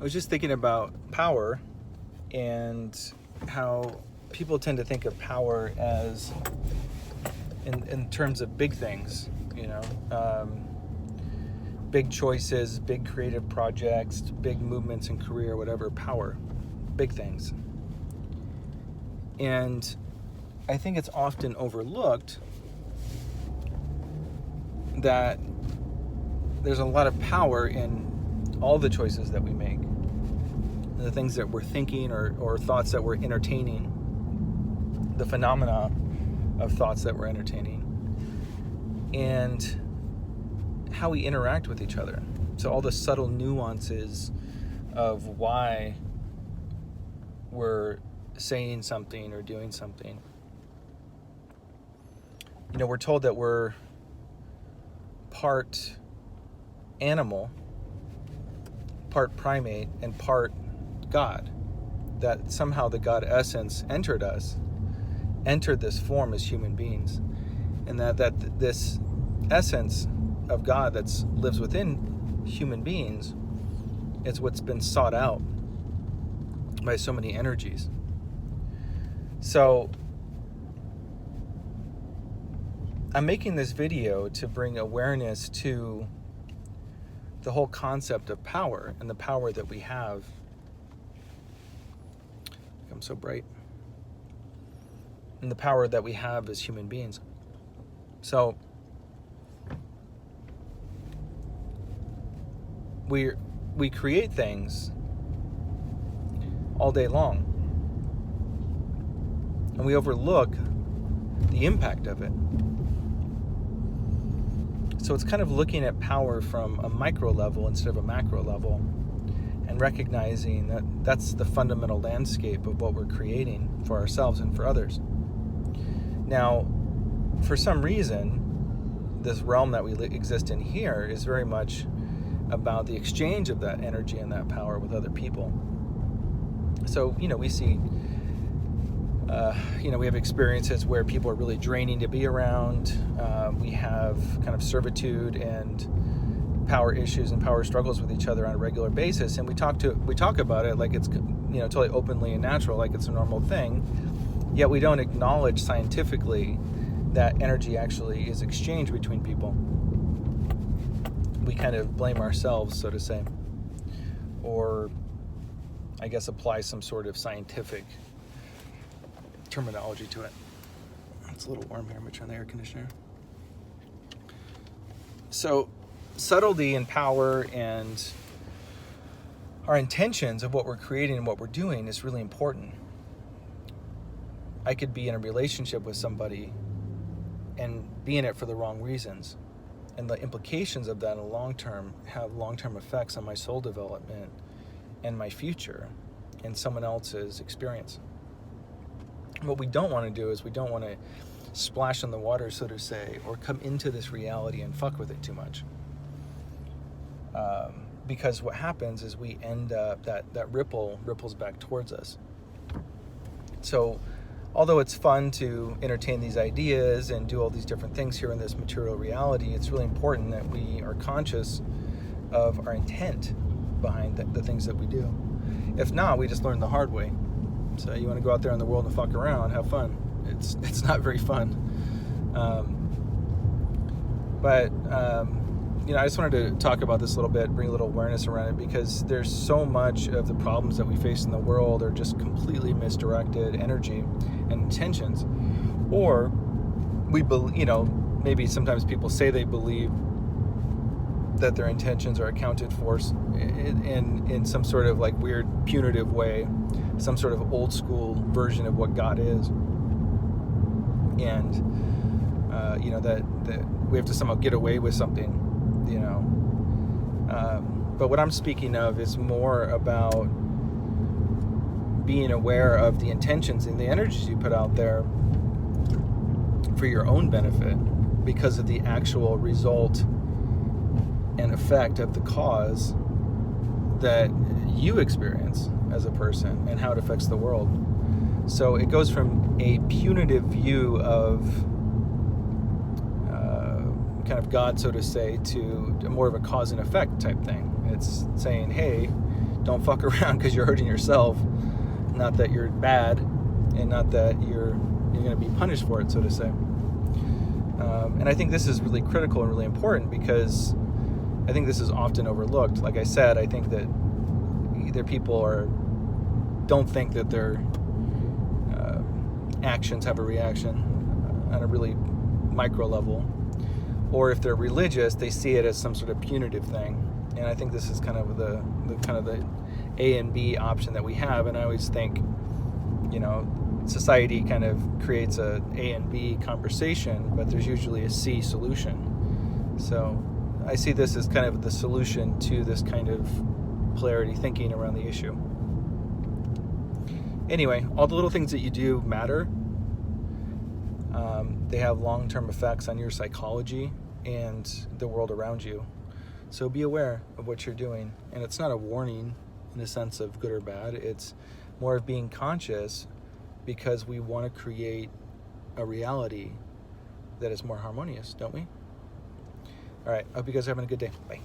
I was just thinking about power and how people tend to think of power as in terms of big things, big choices, big creative projects, big movements in career, whatever, power, big things. And I think it's often overlooked that there's a lot of power in all the choices that we make, the things that we're thinking or thoughts that we're entertaining, the phenomena of thoughts that we're entertaining, and how we interact with each other. So all the subtle nuances of why we're saying something or doing something. We're told that we're part animal, part primate, and part God. That somehow the God essence entered this form as human beings. And that this essence of God that lives within human beings is what's been sought out by so many energies. So I'm making this video to bring awareness to the whole concept of power and the power that we have. I'm so bright. And the power that we have as human beings. So we create things all day long, and we overlook the impact of it. So it's kind of looking at power from a micro level instead of a macro level, and recognizing that that's the fundamental landscape of what we're creating for ourselves and for others. Now, for some reason, this realm that we exist in here is very much about the exchange of that energy and that power with other people. So, we see, we have experiences where people are really draining to be around. We have kind of servitude and power issues and power struggles with each other on a regular basis. And we talk about it like it's, totally openly and natural, like it's a normal thing. Yet we don't acknowledge scientifically that energy actually is exchanged between people. We kind of blame ourselves, so to say, or I guess apply some sort of scientific terminology to it. It's a little warm here. I'm going to turn the air conditioner. So subtlety and power and our intentions of what we're creating and what we're doing is really important. I could be in a relationship with somebody and be in it for the wrong reasons. And the implications of that in the long term have long-term effects on my soul development and my future and someone else's experience. What we don't want to do is we don't want to splash in the water, so to say, or come into this reality and fuck with it too much. Because what happens is we end up, that ripples back towards us. So although it's fun to entertain these ideas and do all these different things here in this material reality, it's really important that we are conscious of our intent behind the things that we do. If not, we just learn the hard way. So you want to go out there in the world and fuck around, have fun. It's not very fun. I just wanted to talk about this a little bit, bring a little awareness around it, because there's so much of the problems that we face in the world are just completely misdirected energy and intentions. Or maybe sometimes people say they believe that their intentions are accounted for in some sort of like weird punitive way, some sort of old school version of what God is. And that we have to somehow get away with something, but what I'm speaking of is more about being aware of the intentions and the energies you put out there for your own benefit, because of the actual result and effect of the cause that you experience as a person and how it affects the world. So it goes from a punitive view of kind of God, so to say, to more of a cause and effect type thing. It's saying, hey, don't fuck around because you're hurting yourself. Not that you're bad, and not that you're going to be punished for it, so to say. And I think this is really critical and really important, because I think this is often overlooked. Like I said, I think that either people don't think that their actions have a reaction on a really micro level, or if they're religious, they see it as some sort of punitive thing. And I think this is kind of the A and B option that we have. And I always think, society kind of creates a A and B conversation, but there's usually a C solution. So I see this as kind of the solution to this kind of polarity thinking around the issue. Anyway, all the little things that you do matter. They have long-term effects on your psychology and the world around you. So be aware of what you're doing. And it's not a warning in the sense of good or bad. It's more of being conscious, because we want to create a reality that is more harmonious, don't we? All right. I hope you guys are having a good day. Bye.